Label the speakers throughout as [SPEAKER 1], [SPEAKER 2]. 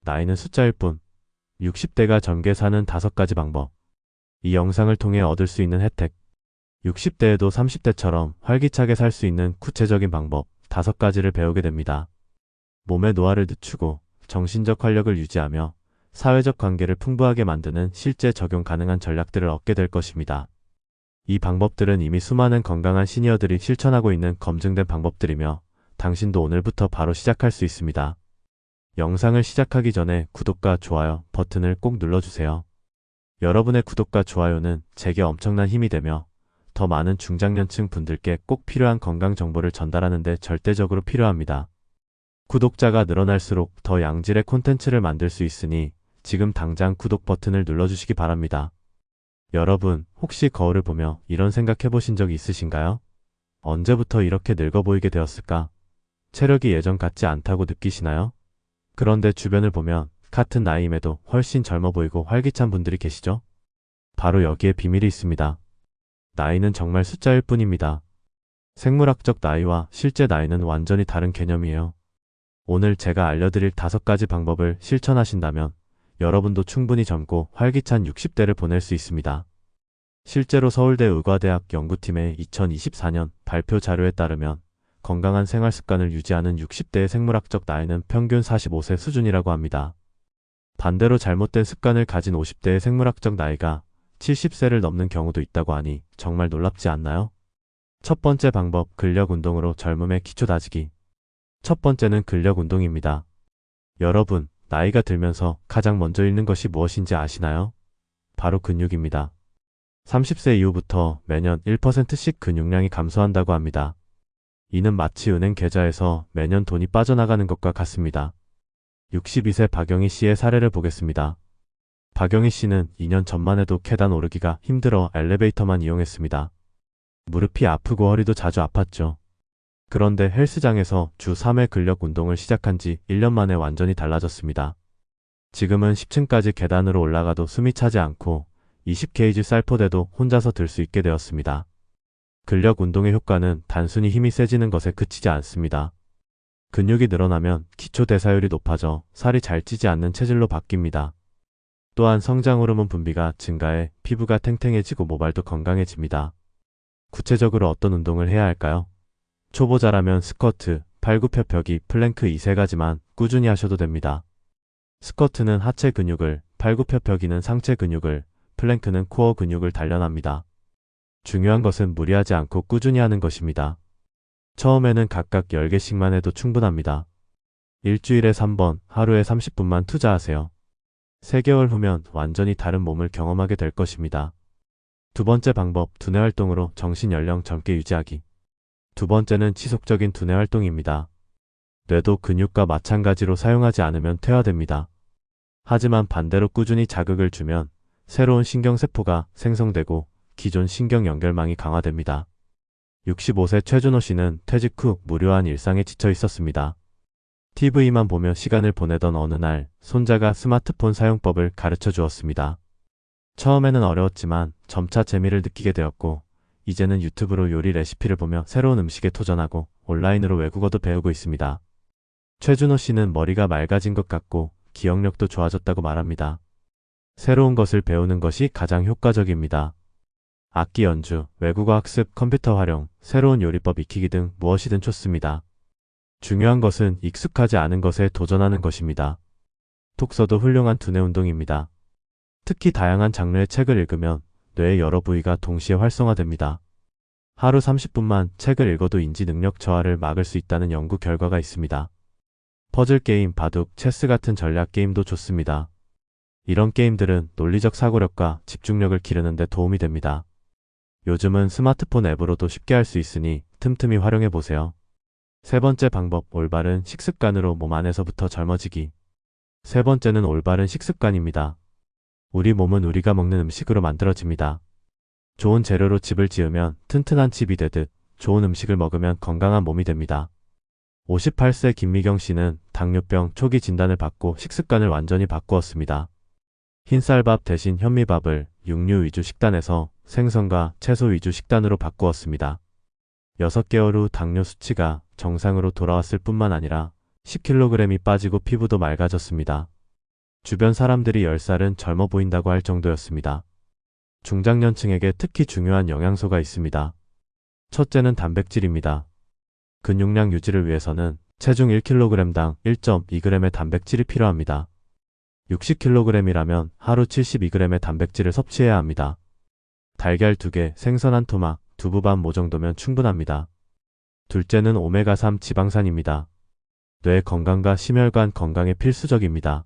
[SPEAKER 1] 나이는 숫자일 뿐. 60대가 젊게 사는 5가지 방법. 이 영상을 통해 얻을 수 있는 혜택. 60대에도 30대처럼 활기차게 살 수 있는 구체적인 방법 5가지를 배우게 됩니다. 몸의 노화를 늦추고 정신적 활력을 유지하며 사회적 관계를 풍부하게 만드는 실제 적용 가능한 전략들을 얻게 될 것입니다. 이 방법들은 이미 수많은 건강한 시니어들이 실천하고 있는 검증된 방법들이며 당신도 오늘부터 바로 시작할 수 있습니다. 영상을 시작하기 전에 구독과 좋아요 버튼을 꼭 눌러주세요. 여러분의 구독과 좋아요는 제게 엄청난 힘이 되며 더 많은 중장년층 분들께 꼭 필요한 건강 정보를 전달하는 데 절대적으로 필요합니다. 구독자가 늘어날수록 더 양질의 콘텐츠를 만들 수 있으니 지금 당장 구독 버튼을 눌러주시기 바랍니다. 여러분, 혹시 거울을 보며 이런 생각해 보신 적이 있으신가요? 언제부터 이렇게 늙어 보이게 되었을까? 체력이 예전 같지 않다고 느끼시나요? 그런데 주변을 보면 같은 나이임에도 훨씬 젊어 보이고 활기찬 분들이 계시죠? 바로 여기에 비밀이 있습니다. 나이는 정말 숫자일 뿐입니다. 생물학적 나이와 실제 나이는 완전히 다른 개념이에요. 오늘 제가 알려드릴 5가지 방법을 실천하신다면 여러분도 충분히 젊고 활기찬 60대를 보낼 수 있습니다. 실제로 서울대 의과대학 연구팀의 2024년 발표 자료에 따르면 건강한 생활 습관을 유지하는 60대의 생물학적 나이는 평균 45세 수준이라고 합니다. 반대로 잘못된 습관을 가진 50대의 생물학적 나이가 70세를 넘는 경우도 있다고 하니 정말 놀랍지 않나요? 첫 번째 방법, 근력 운동으로 젊음의 기초 다지기. 첫 번째는 근력 운동입니다. 여러분, 나이가 들면서 가장 먼저 잃는 것이 무엇인지 아시나요? 바로 근육입니다. 30세 이후부터 매년 1%씩 근육량이 감소한다고 합니다. 이는 마치 은행 계좌에서 매년 돈이 빠져나가는 것과 같습니다. 62세 박영희 씨의 사례를 보겠습니다. 박영희 씨는 2년 전만 해도 계단 오르기가 힘들어 엘리베이터만 이용했습니다. 무릎이 아프고 허리도 자주 아팠죠. 그런데 헬스장에서 주 3회 근력 운동을 시작한 지 1년 만에 완전히 달라졌습니다. 지금은 10층까지 계단으로 올라가도 숨이 차지 않고 20kg 쌀포대도 혼자서 들 수 있게 되었습니다. 근력 운동의 효과는 단순히 힘이 세지는 것에 그치지 않습니다. 근육이 늘어나면 기초 대사율이 높아져 살이 잘 찌지 않는 체질로 바뀝니다. 또한 성장 호르몬 분비가 증가해 피부가 탱탱해지고 모발도 건강해집니다. 구체적으로 어떤 운동을 해야 할까요? 초보자라면 스쿼트, 팔굽혀펴기, 플랭크 이 3가지만 꾸준히 하셔도 됩니다. 스쿼트는 하체 근육을, 팔굽혀펴기는 상체 근육을, 플랭크는 코어 근육을 단련합니다. 중요한 것은 무리하지 않고 꾸준히 하는 것입니다. 처음에는 각각 10개씩만 해도 충분합니다. 일주일에 3번, 하루에 30분만 투자하세요. 3개월 후면 완전히 다른 몸을 경험하게 될 것입니다. 두 번째 방법, 두뇌 활동으로 정신 연령 젊게 유지하기. 두 번째는 지속적인 두뇌 활동입니다. 뇌도 근육과 마찬가지로 사용하지 않으면 퇴화됩니다. 하지만 반대로 꾸준히 자극을 주면 새로운 신경세포가 생성되고 기존 신경 연결망이 강화됩니다. 65세 최준호 씨는 퇴직 후 무료한 일상에 지쳐 있었습니다. TV만 보며 시간을 보내던 어느 날 손자가 스마트폰 사용법을 가르쳐 주었습니다. 처음에는 어려웠지만 점차 재미를 느끼게 되었고 이제는 유튜브로 요리 레시피를 보며 새로운 음식에 도전하고 온라인으로 외국어도 배우고 있습니다. 최준호 씨는 머리가 맑아진 것 같고 기억력도 좋아졌다고 말합니다. 새로운 것을 배우는 것이 가장 효과적입니다. 악기 연주, 외국어 학습, 컴퓨터 활용, 새로운 요리법 익히기 등 무엇이든 좋습니다. 중요한 것은 익숙하지 않은 것에 도전하는 것입니다. 독서도 훌륭한 두뇌 운동입니다. 특히 다양한 장르의 책을 읽으면 뇌의 여러 부위가 동시에 활성화됩니다. 하루 30분만 책을 읽어도 인지 능력 저하를 막을 수 있다는 연구 결과가 있습니다. 퍼즐 게임, 바둑, 체스 같은 전략 게임도 좋습니다. 이런 게임들은 논리적 사고력과 집중력을 기르는 데 도움이 됩니다. 요즘은 스마트폰 앱으로도 쉽게 할 수 있으니 틈틈이 활용해 보세요. 세 번째 방법, 올바른 식습관으로 몸 안에서부터 젊어지기. 세 번째는 올바른 식습관입니다. 우리 몸은 우리가 먹는 음식으로 만들어집니다. 좋은 재료로 집을 지으면 튼튼한 집이 되듯 좋은 음식을 먹으면 건강한 몸이 됩니다. 58세 김미경 씨는 당뇨병 초기 진단을 받고 식습관을 완전히 바꾸었습니다. 흰쌀밥 대신 현미밥을 육류 위주 식단에서 생선과 채소 위주 식단으로 바꾸었습니다. 6개월 후 당뇨 수치가 정상으로 돌아왔을 뿐만 아니라 10kg이 빠지고 피부도 맑아졌습니다. 주변 사람들이 10살은 젊어 보인다고 할 정도였습니다. 중장년층에게 특히 중요한 영양소가 있습니다. 첫째는 단백질입니다. 근육량 유지를 위해서는 체중 1kg당 1.2g의 단백질이 필요합니다. 60kg이라면 하루 72g의 단백질을 섭취해야 합니다. 달걀 2개, 생선 한 토막, 두부 반 모 정도면 충분합니다. 둘째는 오메가3 지방산입니다. 뇌 건강과 심혈관 건강에 필수적입니다.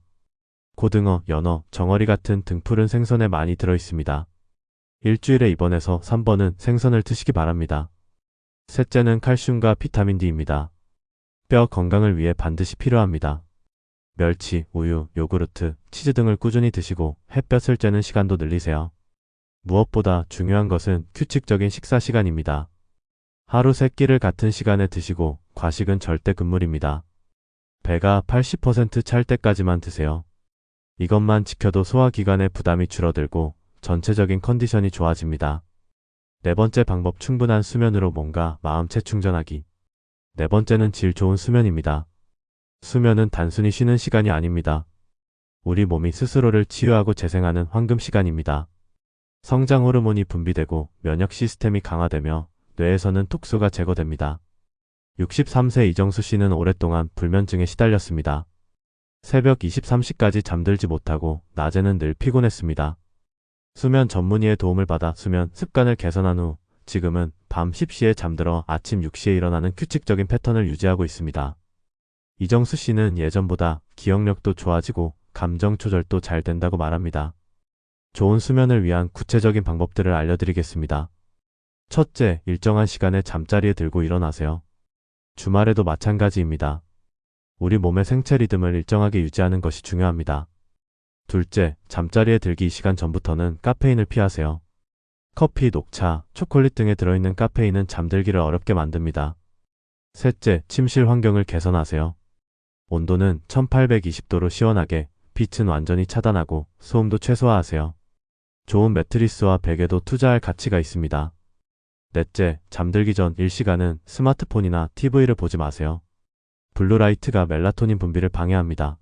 [SPEAKER 1] 고등어, 연어, 정어리 같은 등푸른 생선에 많이 들어있습니다. 일주일에 2번에서 3번은 생선을 드시기 바랍니다. 셋째는 칼슘과 비타민 D입니다. 뼈 건강을 위해 반드시 필요합니다. 멸치, 우유, 요구르트, 치즈 등을 꾸준히 드시고 햇볕을 쬐는 시간도 늘리세요. 무엇보다 중요한 것은 규칙적인 식사 시간입니다. 하루 3끼를 같은 시간에 드시고 과식은 절대 금물입니다. 배가 80% 찰 때까지만 드세요. 이것만 지켜도 소화기관의 부담이 줄어들고 전체적인 컨디션이 좋아집니다. 네 번째 방법, 충분한 수면으로 몸과 마음 재충전하기. 네 번째는 질 좋은 수면입니다. 수면은 단순히 쉬는 시간이 아닙니다. 우리 몸이 스스로를 치유하고 재생하는 황금 시간입니다. 성장 호르몬이 분비되고 면역 시스템이 강화되며 뇌에서는 독소가 제거됩니다. 63세 이정수 씨는 오랫동안 불면증에 시달렸습니다. 새벽 23시까지 잠들지 못하고 낮에는 늘 피곤했습니다. 수면 전문의의 도움을 받아 수면 습관을 개선한 후 지금은 밤 10시에 잠들어 아침 6시에 일어나는 규칙적인 패턴을 유지하고 있습니다. 이정수 씨는 예전보다 기억력도 좋아지고 감정 조절도 잘 된다고 말합니다. 좋은 수면을 위한 구체적인 방법들을 알려드리겠습니다. 첫째, 일정한 시간에 잠자리에 들고 일어나세요. 주말에도 마찬가지입니다. 우리 몸의 생체 리듬을 일정하게 유지하는 것이 중요합니다. 둘째, 잠자리에 들기 2시간 전부터는 카페인을 피하세요. 커피, 녹차, 초콜릿 등에 들어있는 카페인은 잠들기를 어렵게 만듭니다. 셋째, 침실 환경을 개선하세요. 온도는 1820도로 시원하게, 빛은 완전히 차단하고 소음도 최소화하세요. 좋은 매트리스와 베개도 투자할 가치가 있습니다. 넷째, 잠들기 전 1시간은 스마트폰이나 TV를 보지 마세요. 블루라이트가 멜라토닌 분비를 방해합니다.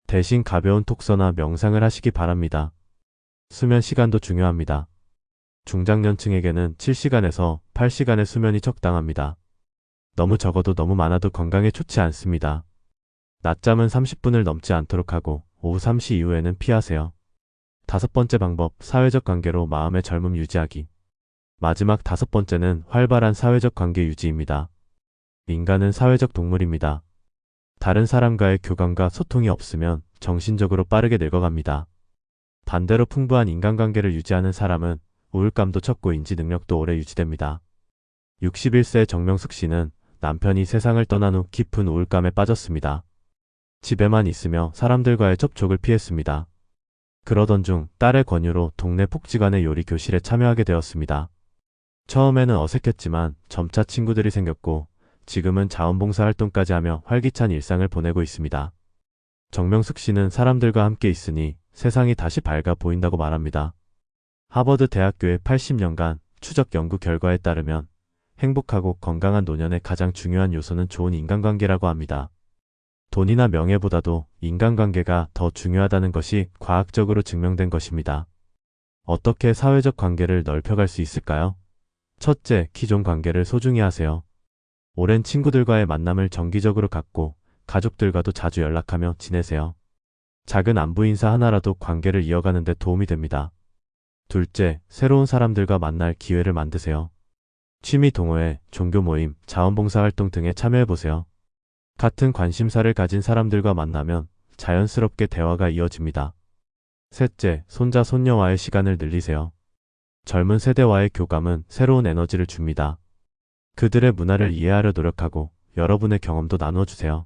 [SPEAKER 1] 대신 가벼운 독서나 명상을 하시기 바랍니다. 수면 시간도 중요합니다. 중장년층에게는 7시간에서 8시간의 수면이 적당합니다. 너무 적어도 너무 많아도 건강에 좋지 않습니다. 낮잠은 30분을 넘지 않도록 하고 오후 3시 이후에는 피하세요. 다섯 번째 방법, 사회적 관계로 마음의 젊음 유지하기. 마지막 다섯 번째는 활발한 사회적 관계 유지입니다. 인간은 사회적 동물입니다. 다른 사람과의 교감과 소통이 없으면 정신적으로 빠르게 늙어갑니다. 반대로 풍부한 인간관계를 유지하는 사람은 우울감도 적고 인지 능력도 오래 유지됩니다. 61세 정명숙 씨는 남편이 세상을 떠난 후 깊은 우울감에 빠졌습니다. 집에만 있으며 사람들과의 접촉을 피했습니다. 그러던 중 딸의 권유로 동네 복지관의 요리 교실에 참여하게 되었습니다. 처음에는 어색했지만 점차 친구들이 생겼고 지금은 자원봉사 활동까지 하며 활기찬 일상을 보내고 있습니다. 정명숙 씨는 사람들과 함께 있으니 세상이 다시 밝아 보인다고 말합니다. 하버드 대학교의 80년간 추적 연구 결과에 따르면 행복하고 건강한 노년의 가장 중요한 요소는 좋은 인간관계라고 합니다. 돈이나 명예보다도 인간관계가 더 중요하다는 것이 과학적으로 증명된 것입니다. 어떻게 사회적 관계를 넓혀갈 수 있을까요? 첫째, 기존 관계를 소중히 하세요. 오랜 친구들과의 만남을 정기적으로 갖고 가족들과도 자주 연락하며 지내세요. 작은 안부 인사 하나라도 관계를 이어가는 데 도움이 됩니다. 둘째, 새로운 사람들과 만날 기회를 만드세요. 취미 동호회, 종교 모임, 자원봉사 활동 등에 참여해보세요. 같은 관심사를 가진 사람들과 만나면 자연스럽게 대화가 이어집니다. 셋째, 손자, 손녀와의 시간을 늘리세요. 젊은 세대와의 교감은 새로운 에너지를 줍니다. 그들의 문화를 이해하려 노력하고 여러분의 경험도 나눠주세요.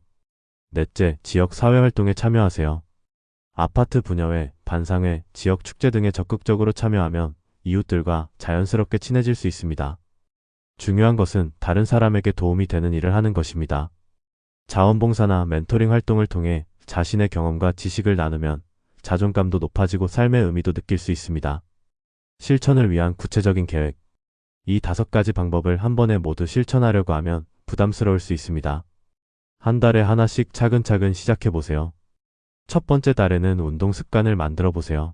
[SPEAKER 1] 넷째, 지역 사회활동에 참여하세요. 아파트 분여회, 반상회, 지역 축제 등에 적극적으로 참여하면 이웃들과 자연스럽게 친해질 수 있습니다. 중요한 것은 다른 사람에게 도움이 되는 일을 하는 것입니다. 자원봉사나 멘토링 활동을 통해 자신의 경험과 지식을 나누면 자존감도 높아지고 삶의 의미도 느낄 수 있습니다. 실천을 위한 구체적인 계획. 이 5가지 방법을 한 번에 모두 실천하려고 하면 부담스러울 수 있습니다. 한 달에 하나씩 차근차근 시작해보세요. 첫 번째 달에는 운동 습관을 만들어 보세요.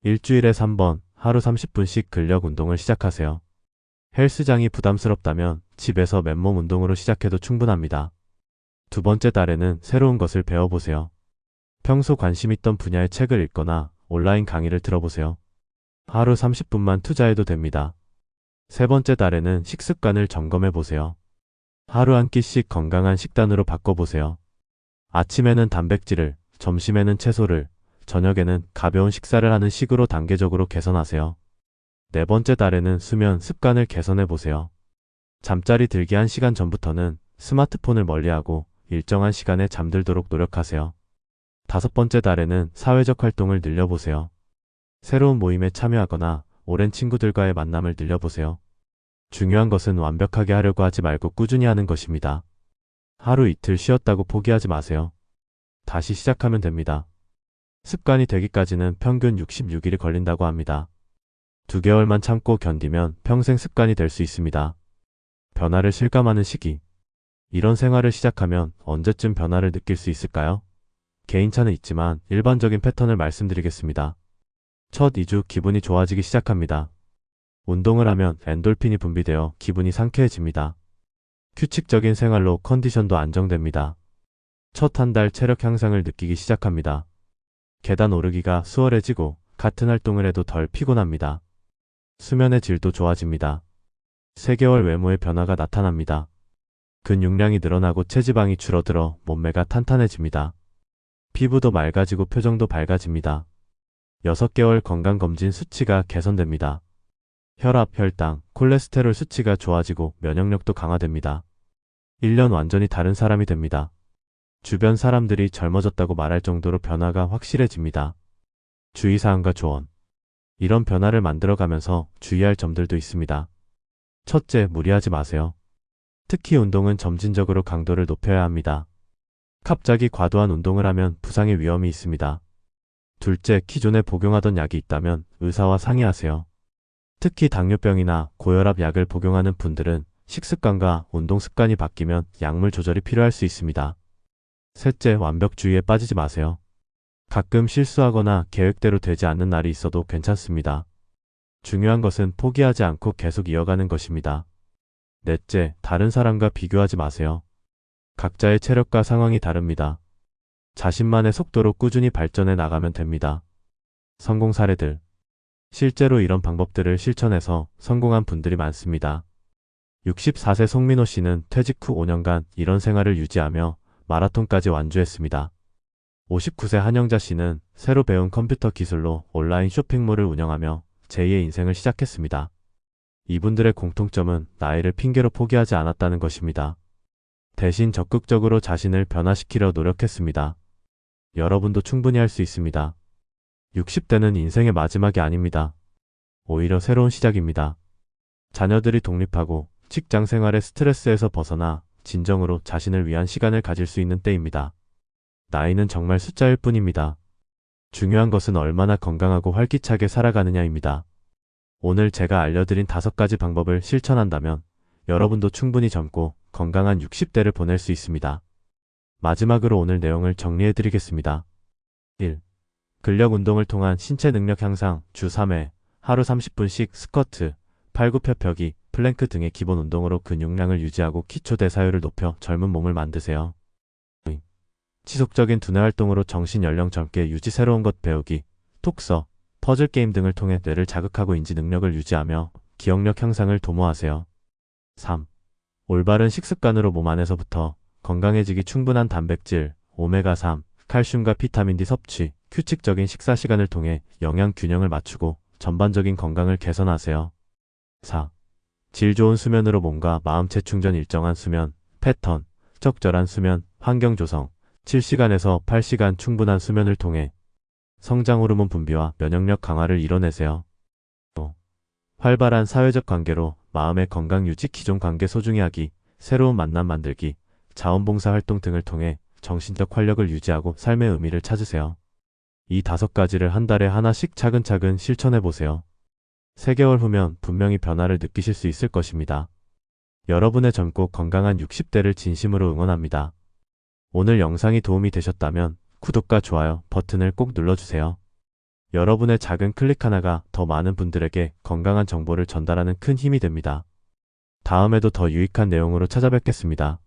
[SPEAKER 1] 일주일에 3번, 하루 30분씩 근력 운동을 시작하세요. 헬스장이 부담스럽다면 집에서 맨몸 운동으로 시작해도 충분합니다. 두 번째 달에는 새로운 것을 배워보세요. 평소 관심 있던 분야의 책을 읽거나 온라인 강의를 들어보세요. 하루 30분만 투자해도 됩니다. 세 번째 달에는 식습관을 점검해 보세요. 하루 한 끼씩 건강한 식단으로 바꿔보세요. 아침에는 단백질을, 점심에는 채소를, 저녁에는 가벼운 식사를 하는 식으로 단계적으로 개선하세요. 네 번째 달에는 수면 습관을 개선해 보세요. 잠자리 들기 1시간 전부터는 스마트폰을 멀리하고 일정한 시간에 잠들도록 노력하세요. 다섯 번째 달에는 사회적 활동을 늘려보세요. 새로운 모임에 참여하거나 오랜 친구들과의 만남을 늘려보세요. 중요한 것은 완벽하게 하려고 하지 말고 꾸준히 하는 것입니다. 하루 이틀 쉬었다고 포기하지 마세요. 다시 시작하면 됩니다. 습관이 되기까지는 평균 66일이 걸린다고 합니다. 2개월만 참고 견디면 평생 습관이 될 수 있습니다. 변화를 실감하는 시기. 이런 생활을 시작하면 언제쯤 변화를 느낄 수 있을까요? 개인차는 있지만 일반적인 패턴을 말씀드리겠습니다. 첫 2주 기분이 좋아지기 시작합니다. 운동을 하면 엔돌핀이 분비되어 기분이 상쾌해집니다. 규칙적인 생활로 컨디션도 안정됩니다. 첫 한 달 체력 향상을 느끼기 시작합니다. 계단 오르기가 수월해지고 같은 활동을 해도 덜 피곤합니다. 수면의 질도 좋아집니다. 3개월 외모의 변화가 나타납니다. 근육량이 늘어나고 체지방이 줄어들어 몸매가 탄탄해집니다. 피부도 맑아지고 표정도 밝아집니다. 6개월 건강검진 수치가 개선됩니다. 혈압, 혈당, 콜레스테롤 수치가 좋아지고 면역력도 강화됩니다. 1년 완전히 다른 사람이 됩니다. 주변 사람들이 젊어졌다고 말할 정도로 변화가 확실해집니다. 주의사항과 조언. 이런 변화를 만들어가면서 주의할 점들도 있습니다. 첫째, 무리하지 마세요. 특히 운동은 점진적으로 강도를 높여야 합니다. 갑자기 과도한 운동을 하면 부상의 위험이 있습니다. 둘째, 기존에 복용하던 약이 있다면 의사와 상의하세요. 특히 당뇨병이나 고혈압 약을 복용하는 분들은 식습관과 운동 습관이 바뀌면 약물 조절이 필요할 수 있습니다. 셋째, 완벽주의에 빠지지 마세요. 가끔 실수하거나 계획대로 되지 않는 날이 있어도 괜찮습니다. 중요한 것은 포기하지 않고 계속 이어가는 것입니다. 넷째, 다른 사람과 비교하지 마세요. 각자의 체력과 상황이 다릅니다. 자신만의 속도로 꾸준히 발전해 나가면 됩니다. 성공 사례들. 실제로 이런 방법들을 실천해서 성공한 분들이 많습니다. 64세 송민호 씨는 퇴직 후 5년간 이런 생활을 유지하며 마라톤까지 완주했습니다. 59세 한영자 씨는 새로 배운 컴퓨터 기술로 온라인 쇼핑몰을 운영하며 제2의 인생을 시작했습니다. 이분들의 공통점은 나이를 핑계로 포기하지 않았다는 것입니다. 대신 적극적으로 자신을 변화시키려 노력했습니다. 여러분도 충분히 할 수 있습니다. 60대는 인생의 마지막이 아닙니다. 오히려 새로운 시작입니다. 자녀들이 독립하고 직장 생활의 스트레스에서 벗어나 진정으로 자신을 위한 시간을 가질 수 있는 때입니다. 나이는 정말 숫자일 뿐입니다. 중요한 것은 얼마나 건강하고 활기차게 살아가느냐입니다. 오늘 제가 알려드린 5가지 방법을 실천한다면 여러분도 충분히 젊고 건강한 60대를 보낼 수 있습니다. 마지막으로 오늘 내용을 정리해드리겠습니다. 1. 근력 운동을 통한 신체 능력 향상 주 3회, 하루 30분씩 스쿼트, 팔굽혀펴기, 플랭크 등의 기본 운동으로 근육량을 유지하고 기초 대사율을 높여 젊은 몸을 만드세요. 2. 지속적인 두뇌 활동으로 정신 연령 젊게 유지 새로운 것 배우기, 독서, 퍼즐 게임 등을 통해 뇌를 자극하고 인지 능력을 유지하며 기억력 향상을 도모하세요. 3. 올바른 식습관으로 몸 안에서부터 건강해지기 충분한 단백질, 오메가3, 칼슘과 비타민D 섭취, 규칙적인 식사 시간을 통해 영양 균형을 맞추고 전반적인 건강을 개선하세요. 4. 질 좋은 수면으로 몸과 마음 재충전 일정한 수면, 패턴, 적절한 수면, 환경 조성, 7시간에서 8시간 충분한 수면을 통해 성장 호르몬 분비와 면역력 강화를 이뤄내세요. 5. 활발한 사회적 관계로 마음의 건강 유지, 기존 관계 소중히 하기, 새로운 만남 만들기, 자원봉사 활동 등을 통해 정신적 활력을 유지하고 삶의 의미를 찾으세요. 이 5가지를 한 달에 하나씩 차근차근 실천해보세요. 3개월 후면 분명히 변화를 느끼실 수 있을 것입니다. 여러분의 젊고 건강한 60대를 진심으로 응원합니다. 오늘 영상이 도움이 되셨다면 구독과 좋아요 버튼을 꼭 눌러주세요. 여러분의 작은 클릭 하나가 더 많은 분들에게 건강한 정보를 전달하는 큰 힘이 됩니다. 다음에도 더 유익한 내용으로 찾아뵙겠습니다.